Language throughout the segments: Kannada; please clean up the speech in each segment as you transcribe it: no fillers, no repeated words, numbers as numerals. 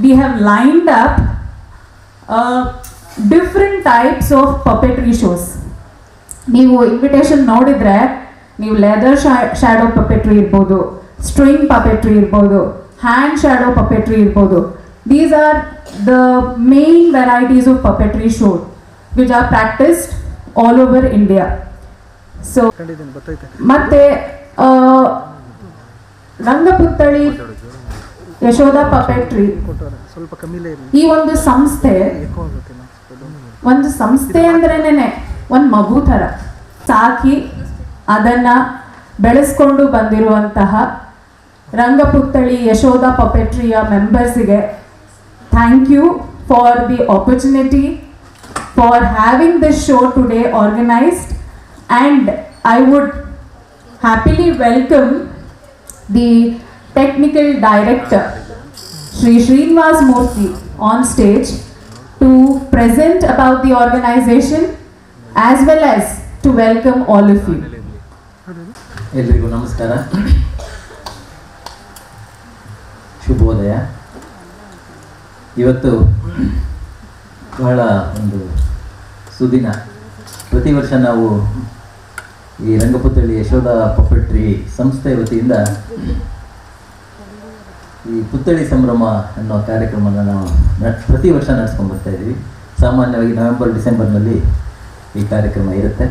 we have lined up different types of puppetry shows. ನೀವು ಇನ್ವಿಟೇಷನ್ ನೋಡಿದರೆ ನೀವು ಲೆದರ್ ಶ್ಯಾಡೋ ಪಪೆಟ್ರಿ ಇರ್ಬೋದು, ಸ್ಟ್ರಿಂಗ್ ಪಪೆಟ್ರಿ ಇರ್ಬೋದು, ಹ್ಯಾಂಡ್ ಶ್ಯಾಡೋ ಪಪೆಟ್ರಿ ಇರ್ಬೋದು. These are the main varieties of puppetry show which are practised all over India. So ಮತ್ತೆ ರಂಗಪುತ್ಥಳಿ ಯಶೋಧ ಪಪೆಟ್ರಿ ಈ ಒಂದು ಸಂಸ್ಥೆ ಅಂದ್ರೇನೆ ಒಂದು ಮಗು ಥರ ಸಾಕಿ ಅದನ್ನು ಬೆಳೆಸ್ಕೊಂಡು ಬಂದಿರುವಂತಹ ರಂಗಪುತ್ಥಳಿ ಯಶೋಧ ಪಪೆಟ್ರಿಯ ಮೆಂಬರ್ಸಿಗೆ thank you for the opportunity for having this show today organised, and I would happily welcome the technical director Shri Srinivas Murthy on stage to present about the organization as well as to welcome all of you. ಎಲ್ರಿಗೂ ನಮಸ್ಕಾರ, ಶುಭೋದಯ. ಇವತ್ತು ಬಹಳ ಒಂದು ಸುದಿನ. ಪ್ರತಿ ವರ್ಷ ನಾವು ಈ ರಂಗಪುತ್ಥಳಿ ಯಶೋಧ ಪಪೆಟ್ರಿ ಸಂಸ್ಥೆ ವತಿಯಿಂದ ಈ ಪುತ್ಥಳಿ ಸಂಭ್ರಮ ಅನ್ನೋ ಕಾರ್ಯಕ್ರಮನ ನಾವು ಪ್ರತಿ ವರ್ಷ ನಡೆಸ್ಕೊಂಡು ಬರ್ತಾ ಇದ್ದೀವಿ. ಸಾಮಾನ್ಯವಾಗಿ ನವೆಂಬರ್ ಡಿಸೆಂಬರ್ನಲ್ಲಿ ಈ ಕಾರ್ಯಕ್ರಮ ಇರುತ್ತೆ.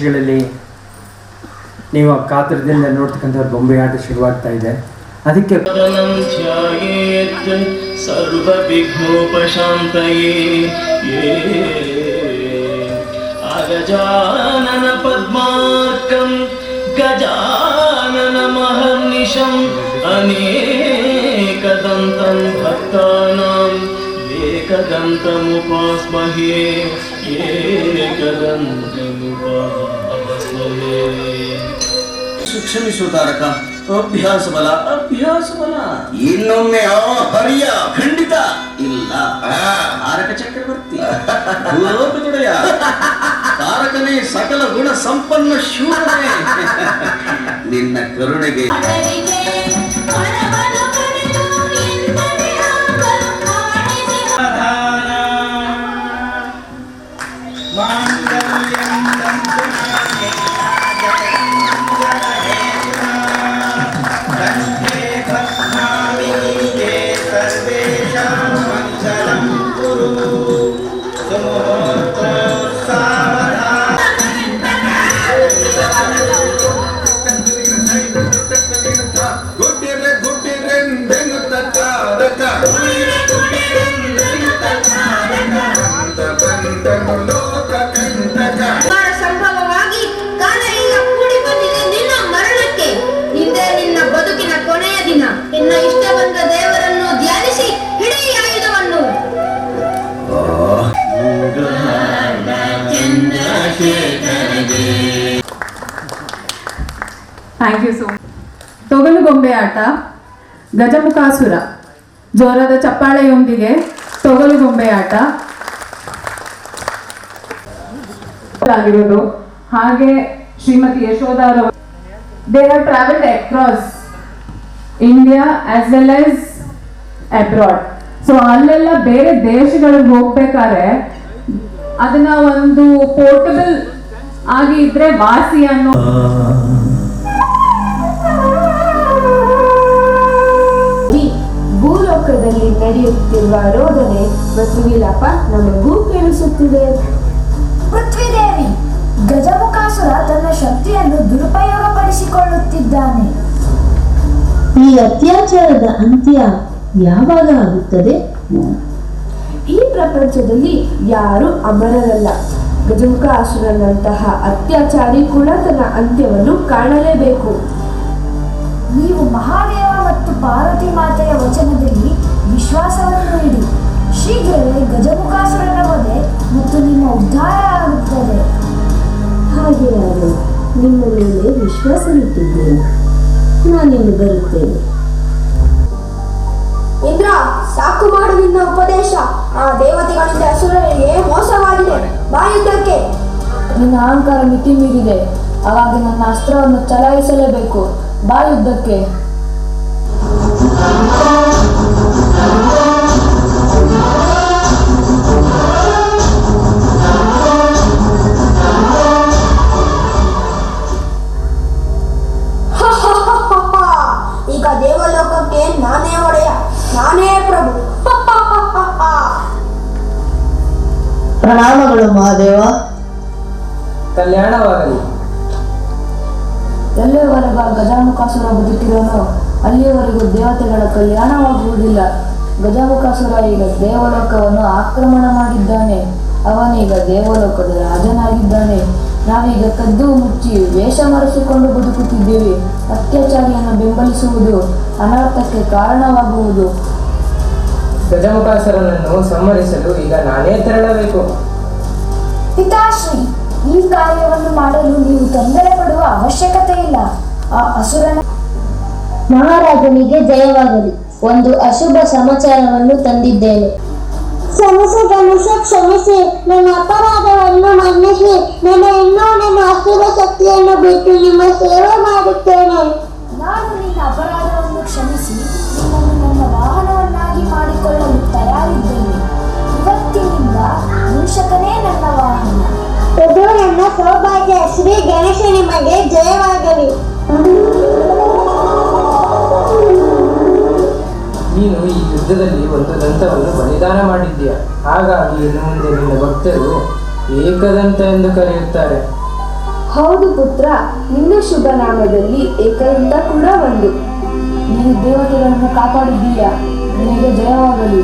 ಗಳಲ್ಲಿ ನೀವು ಕಾತರದಿಂದ ನೋಡ್ತಕ್ಕಂಥ ಗೊಂಬೆ ಆಟ ಶುರುವಾಗ್ತಾ ಇದೆ. ಅದಕ್ಕೆ ಸರ್ವ ವಿಘ್ನೋಪಶಾಂತಯೇ ಅಗಜಾನನ ಪದ್ಮಾರ್ಕಂ ಗಜಾನನ ಮಹರ್ನಿಶಂ ಅನೇಕದಂತಂ ಭಕ್ತಾನಾಂ ಏಕದಂತಮುಪಾಸ್ಮಹೇ ಕ್ಷಮಿಸು ತಾರಕ, ಅಭ್ಯಾಸ ಬಲ. ಇನ್ನೊಮ್ಮೆ ಹರಿಯ ಖಂಡಿತ ಇಲ್ಲ. ತಾರಕ ಚಕ್ರವರ್ತಿ ಲೋಕದೊಡೆಯ ತಾರಕನೇ ಸಕಲ ಗುಣ ಸಂಪನ್ನ ಶೂರನೇ, ನಿನ್ನ ಕರುಣೆಗೆ ಸಂಭವವಾಗಿ ಕಾಲರೆಲ್ಲ ಕೂಡಿ ಬಂದಿದೆ ನಿನ್ನ ಮರಣಕ್ಕೆ. ಇಂದೇ ನಿನ್ನ ಬದುಕಿನ ಕೊನೆಯ ದಿನ. ನಿನ್ನ ಇಷ್ಟ ಬಂದ ದೇವರನ್ನು ಧ್ಯಾನಿಸಿ ಹಿಡಿ ಆಯುಧವನ್ನು. Thank you so much. ತೊಗಲು ಗೊಂಬೆ ಆಟ ಗಜಮುಖಾಸುರ, ಜೋರಾದ ಚಪ್ಪಾಳೆಯೊಂದಿಗೆ ತೊಗಲು ಗೊಂಬೆ ಆಟ ಆಗಿರೋದು. ಹಾಗೆ Shrimati Yashoda they have traveled across India as well as abroad. So ಅಲ್ಲೆಲ್ಲ ಬೇರೆ ದೇಶಗಳಿಗೆ ಹೋಗ್ಬೇಕಾದ್ರೆ ಅದನ್ನ ಒಂದು ಪೋರ್ಟಬಲ್ ಆಗಿ ಇದ್ರೆ ವಾಸಿ ಅನ್ನೋ ಭೂಲೋಕದಲ್ಲಿ ನಡೆಯುತ್ತಿರುವ ರೋದನೆ ಮತ್ತು ವಿಲಾಪ ನಮಗೂ ಕೇಳಿಸುತ್ತಿದೆ. ಪೃಥ್ವಿದೇವಿ, ಗಜಮುಖಾಸುರ ತನ್ನ ಶಕ್ತಿಯನ್ನು ದುರುಪಯೋಗಪಡಿಸಿಕೊಳ್ಳುತ್ತಿದ್ದಾನೆ. ಈ ಅತ್ಯಾಚಾರದ ಅಂತ್ಯ ಯಾವಾಗ ಆಗುತ್ತದೆ? ಈ ಪ್ರಪಂಚದಲ್ಲಿ ಯಾರು ಅಮರರಲ್ಲ. ಗಜಮುಖಾಸುರನಂತಹ ಅತ್ಯಾಚಾರಿ ಕೂಡ ತನ್ನ ಅಂತ್ಯವನ್ನು ಕಾಣಲೇಬೇಕು. ನೀವು ಮಹಾದೇವ ಮತ್ತು ಪಾರ್ವತಿ ಮಾತೆಯ ವಚನದಲ್ಲಿ ವಿಶ್ವಾಸವನ್ನು ಇಡಿ. ಶೀಘ್ರವೇ ಗಜಮುಖಾಸುರನ ವಧೆ ಮತ್ತು ನಿಮ್ಮ ಉದ್ಧಾರ ಆಗುತ್ತದೆ. ಹಾಗೆ ಆಗಲಿ. ನಿಮ್ಮ ಮೇಲೆ ವಿಶ್ವಾಸವಿಟ್ಟಿದ್ದೇನೆ. ನಾನಿನ್ನು ಬರುತ್ತೇನೆ. ಇಂದ್ರ, ಸಾಕು ಮಾಡು ನಿನ್ನ ಉಪದೇಶ. ಆ ದೇವತೆಗಳಿಂದ ಅಸುರರಿಗೆ ಮೋಸವಾಗಿದೆ. ಬಾ ಯುದ್ಧಕ್ಕೆ. ನಿನ್ನ ಅಹಂಕಾರ ಮಿತಿ ಮೀರಿದೆ. ಅವಾಗ ನನ್ನ ಅಸ್ತ್ರವನ್ನು ಚಲಾಯಿಸಲೇಬೇಕು. ಬಾ ಯುದ್ಧಕ್ಕೆ. ಈಗ ದೇವಲೋಕಕ್ಕೆ ನಾನೇ ಒಡೆಯ, ನಾನೇ ಪ್ರಭು. ಪ್ರಣಾಮಗಳು ಮಹಾದೇವ. ಕಲ್ಯಾಣವಾಗಲಿ. ಎಲ್ಲಿಯವರೆಗೂ ಗಜಮುಖಾಸುರ ಬದುಕಿರೋನು ಅಲ್ಲಿಯವರೆಗೂ ದೇವತೆಗಳ ಕಲ್ಯಾಣವಾಗುವುದಿಲ್ಲ. ಗಜಮುಖಾಸುರ ಈಗ ದೇವಲೋಕವನ್ನು ಆಕ್ರಮಣ ಮಾಡಿದ್ದಾನೆ. ಅವನೀಗ ದೇವಲೋಕದ ರಾಜನಾಗಿದ್ದಾನೆ. ನಾವೀಗ ಕದ್ದು ಮುಚ್ಚಿ ವೇಷ ಮರೆಸಿಕೊಂಡು ಬದುಕುತ್ತಿದ್ದೇವೆ. ಅತ್ಯಾಚಾರಿಯನ್ನು ಬೆಂಬಲಿಸುವುದು ಅನರ್ಥಕ್ಕೆ ಕಾರಣವಾಗುವುದು. ಗಜಮುಖಾಸುರನನ್ನು ಸಂಹರಿಸಲು ಈಗ ನಾನೇ ತೆರಳಬೇಕು. ಪಿತಾಶ್ರೀ, ಈ ಕಾರ್ಯವನ್ನು ಮಾಡಲು ನೀವು ತೊಂದರೆ ಪಡುವ ಅವಶ್ಯಕತೆ ಇಲ್ಲ. ಆ ಅಸುರನ ಮಹಾರಾಜನಿಗೆ ಜಯವಾಗಲಿ. ಒಂದು ಅಶುಭ ಸಮಾಚಾರವನ್ನು ತಂದಿದ್ದೇನೆ. ಕ್ಷಮಿಸಿ, ನನ್ನ ಅಪರಾಧವನ್ನು ಮನ್ನಿಸಿ. ನಾನು ಇನ್ನೂ ನನ್ನ ಅಸುರ ಶಕ್ತಿಯನ್ನು ಬಿಟ್ಟು ನಿಮ್ಮ ಸೇವೆ ಮಾಡುತ್ತೇನೆ. ನಾನು ನಿನ್ನ ಅಪರಾಧವನ್ನು ಕ್ಷಮಿಸಿ ನಿನ್ನನ್ನು ನನ್ನ ವಾಹನವನ್ನಾಗಿ ಮಾಡಿಕೊಳ್ಳಲು ತಯಾರಿದ್ದೇನೆ. ಇವತ್ತಿನಿಂದ ಮೂಷಕನೇ ನನ್ನ ವಾಹನ. ಇದು ನನ್ನ ಸೌಭಾಗ್ಯ. ಶ್ರೀ ಗಣೇಶ ನಿಮಗೆ ಜಯವಾಗಲಿ. ನೀನು ಈ ಯುದ್ಧದಲ್ಲಿ ಒಂದು ದಂತವನ್ನು ಬಲಿದಾನ ಮಾಡಿದ್ದೀಯ. ಹಾಗಾಗಿ ಇನ್ನು ಮುಂದೆ ನಿನ್ನ ಭಕ್ತರು ಏಕದಂತ ಎಂದು ಕರೆಯುತ್ತಾರೆ. ಹೌದು ಪುತ್ರ, ನಿನ್ನ ಶುಭ ನಾಮದಲ್ಲಿ ಏಕದಂತ ಕೂಡ ಒಂದು. ನೀನು ದೇವತೆಗಳನ್ನು ಕಾಪಾಡಿದ್ದೀಯ. ನಿನಗೆ ಜಯವಾಗಲಿ.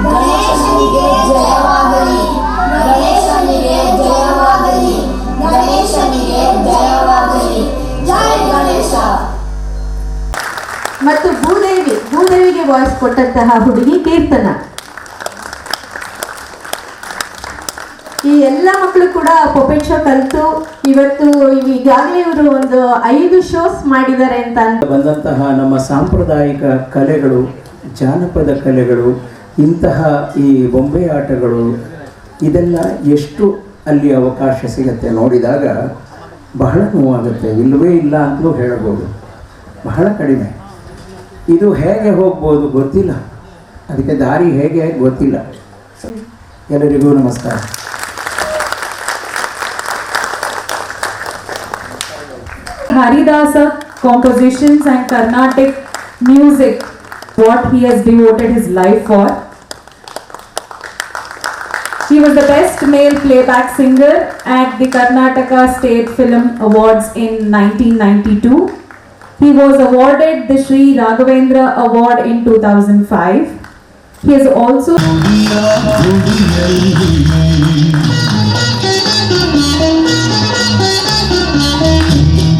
ಗಣೇಶನಿಗೆ ಜಯವಾಗಲಿ. ಗಣೇಶನಿಗೆ ಜಯವಾಗಲಿ. ಗಣೇಶನಿಗೆ ಜಯವಾಗಲಿ. ಜಯ ಗಣೇಶ. ಮತ್ತು ಭೂದೇವಿಗೆ ವಾಯ್ಸ್ ಕೊಟ್ಟಂತಹ ಹುಡುಗಿ ಕೀರ್ತನ. ಈ ಎಲ್ಲ ಮಕ್ಕಳು ಕೂಡ ಪೊಪೆಟ್ ಶೋ ಕಲಿತು ಇವತ್ತು ಈಗಾಗಲೇ ಇವರು ಒಂದು 5 ಶೋಸ್ ಮಾಡಿದ್ದಾರೆ ಅಂತ ಬಂದಂತಹ ನಮ್ಮ ಸಾಂಪ್ರದಾಯಿಕ ಕಲೆಗಳು, ಜಾನಪದ ಕಲೆಗಳು, ಇಂತಹ ಈ ಬೊಂಬೆ ಆಟಗಳು, ಇದೆಲ್ಲ ಎಷ್ಟು ಅಲ್ಲಿ ಅವಕಾಶ ಸಿಗತ್ತೆ ನೋಡಿದಾಗ ಬಹಳ ನೋವಾಗುತ್ತೆ. ಇಲ್ಲವೇ ಇಲ್ಲ ಅಂತಲೂ ಹೇಳಬಹುದು. ಬಹಳ ಕಡಿಮೆ. ಇದು ಹೇಗೆ ಹೋಗ್ಬೋದು ಗೊತ್ತಿಲ್ಲ. ಅದಕ್ಕೆ ದಾರಿ ಹೇಗೆ ಗೊತ್ತಿಲ್ಲ. ಎಲ್ಲರಿಗೂ ನಮಸ್ಕಾರ. Haridasa compositions and Carnatic music, what he has devoted his life for. He was the best male playback singer at the Karnataka State Film Awards in 1992. He was awarded the Sri Raghavendra Award in 2005. He has also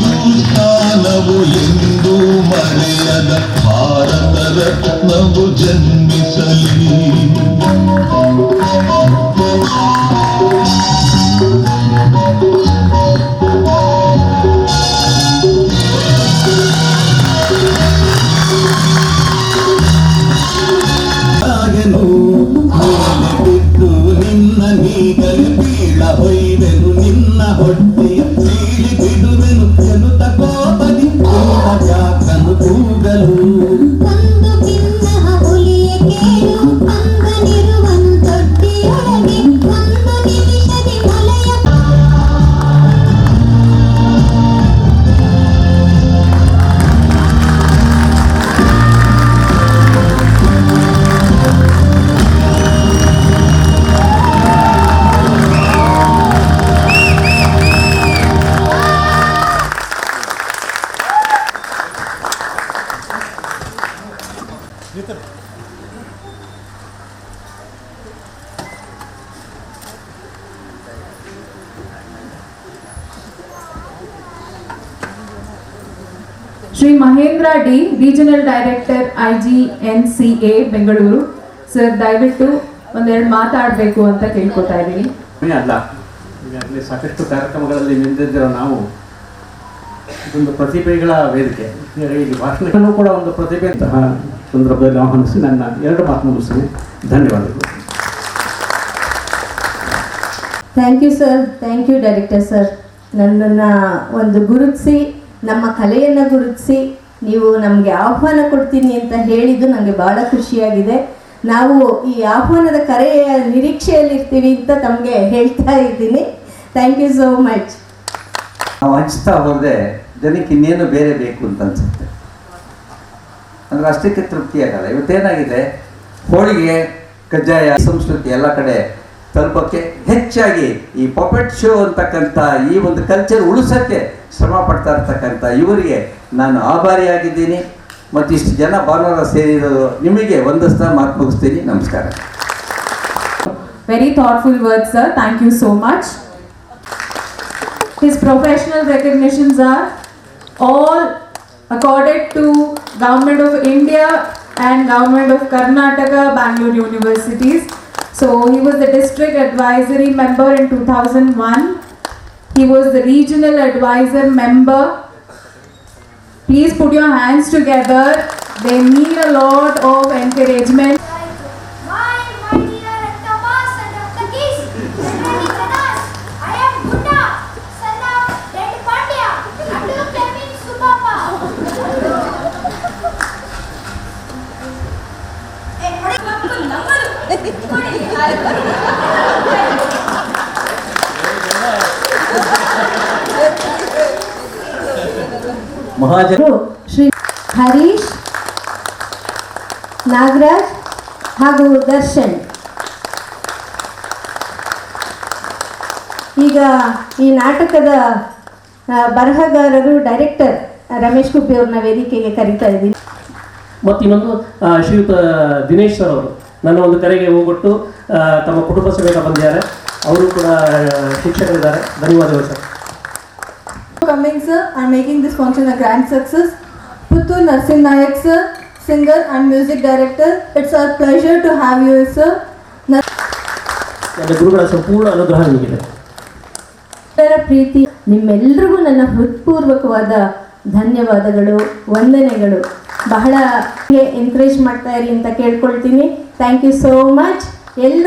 ಹಿಂದೂಸ್ತಾನವು ಎಂದು ಮರೆಯದ ಭಾರತ ರತ್ನವು ಜನ್ಮಿಸಲಿ. ಬಿದ್ದು ನಿನ್ನ ನೀಗಲು ಬೀಳ ಹೊಯ್ವೆನು ನಿನ್ನ ಹೊಟ್ಟೆಯ ಸೀಳಿ Shri Mahendra D, regional director IGNCA Bengaluru. Sir ದಯವಿಟ್ಟು ಒಂದೆರಡು ಮಾತಾಡಬೇಕು ಅಂತ ಕೇಳ್ಕೊತಾ ಇದ್ದೀನಿ. ಅಲ್ಲ, ಈಗಾಗಲೇ ಸಾಕಷ್ಟು ಕಾರ್ಯಕ್ರಮಗಳಲ್ಲಿ ನಿಂತಿದ್ದಿರೋ ನಾವು ಇದೊಂದು ಪ್ರತಿಭೆಗಳ ವೇದಿಕೆ. ಈ ಭಾಷಣಕ್ಕೂ ಕೂಡ ಒಂದು ಪ್ರತಿಭೆ ಅಂತಹ ಸಂದರ್ಭದಲ್ಲಿ ಆಹ್ವಾನಿಸಿ ನನ್ನ 2 ಮಾತು ಮುಗಿಸ್ತೀನಿ. ಧನ್ಯವಾದಗಳು. Thank you sir, thank you director sir. ನನ್ನನ್ನು ಒಂದು ಗುರುತಿಸಿ, ನಮ್ಮ ಕಲೆಯನ್ನು ಗುರುತಿಸಿ ನೀವು ನಮಗೆ ಆಹ್ವಾನ ಕೊಡ್ತೀನಿ ಅಂತ ಹೇಳಿದ್ದು ನನಗೆ ಭಾಳ ಖುಷಿಯಾಗಿದೆ. ನಾವು ಈ ಆಹ್ವಾನದ ಕರೆಯ ನಿರೀಕ್ಷೆಯಲ್ಲಿರ್ತೀವಿ ಅಂತ ತಮಗೆ ಹೇಳ್ತಾ ಇದ್ದೀನಿ. Thank you so much. ನಾವು ಹಂಚ್ತಾ ಹೋದರೆ ಜನಕ್ಕೆ ಇನ್ನೇನು ಬೇರೆ ಬೇಕು ಅಂತ ಅನ್ಸುತ್ತೆ. ಅಂದರೆ ಅಷ್ಟಕ್ಕೆ ತೃಪ್ತಿಯಾಗಲ್ಲ. ಇವತ್ತೇನಾಗಿದೆ, ಹೋಳಿಗೆ ಕಜ್ಜಾಯ ಸಂಸ್ಕೃತಿ ಎಲ್ಲ ಕಡೆ ತಲುಪಕ್ಕೆ ಹೆಚ್ಚಾಗಿ ಈ ಪಪೆಟ್ ಶೋ ಅಂತಕ್ಕಂಥ ಈ ಒಂದು ಕಲ್ಚರ್ ಉಳಿಸೋಕ್ಕೆ ಶ್ರಮ ಪಡ್ತಾ ಇರ್ತಕ್ಕಂಥ ಇವರಿಗೆ ನಾನು ಆಭಾರಿಯಾಗಿದ್ದೀನಿ. ಮತ್ತು ಇಷ್ಟು ಜನ ಭಾನುವಾರ ಸೇರಿರೋದು ನಿಮಗೆ ಒಂದಷ್ಟು ಮಾತು ಮುಗಿಸ್ತೀನಿ. ನಮಸ್ಕಾರ. Very thoughtful words, sir. Thank you so much. His professional recognitions are all accorded to Government of India and Government of Karnataka, Bangalore Universities. So he was the district advisory member in 2001. He was the regional advisor member. Please put your hands together. They need a lot of encouragement. ಮಹಾಜನರು Shri Harish, Nagaraj ಹಾಗೂ ದರ್ಶನ್. ಈಗ ಈ ನಾಟಕದ ಬರಹಗಾರರು ಡೈರೆಕ್ಟರ್ ರಮೇಶ್ ಗುಬ್ಬಿ ಅವ್ರನ್ನ ವೇದಿಕೆಗೆ ಕರೀತಾ ಇದ್ದೀನಿ. ಮತ್ತು ಇನ್ನೊಂದು ಶ್ರೀಯುತ ದಿನೇಶ್ ಸರ್ ಅವರು ನನ್ನ ಒಂದು ಕರೆಗೆ ಹೋಗ್ಬಿಟ್ಟು ತಮ್ಮ ಕುಟುಂಬ ಸಮೇತ ಬಂದಿದ್ದಾರೆ. ಅವರು ಕೂಡ ಶಿಕ್ಷಕರಿದ್ದಾರೆ. ಧನ್ಯವಾದಗಳು sir. Coming sir and making this function a grand success. Puttur Narsim Nayak sir, singer and music director. It's our pleasure to have you sir. ನನ್ನ ಗುರುಗಳ ಸಂಪೂರ್ಣ ಅನುಗ್ರಹ ನಿಮಗಿದೆ. ಪ್ರೀತಿ ನಿಮ್ಮೆಲ್ಲರಿಗೂ ನನ್ನ ಹೃತ್ಪೂರ್ವಕವಾದ ಧನ್ಯವಾದಗಳು, ವಂದನೆಗಳು. ಬಹಳ ಎನ್ಕರೇಜ್ ಮಾಡ್ತಾ ಇರಿ ಅಂತ ಕೇಳ್ಕೊಳ್ತೀನಿ. Thank you so much. ಎಲ್ಲ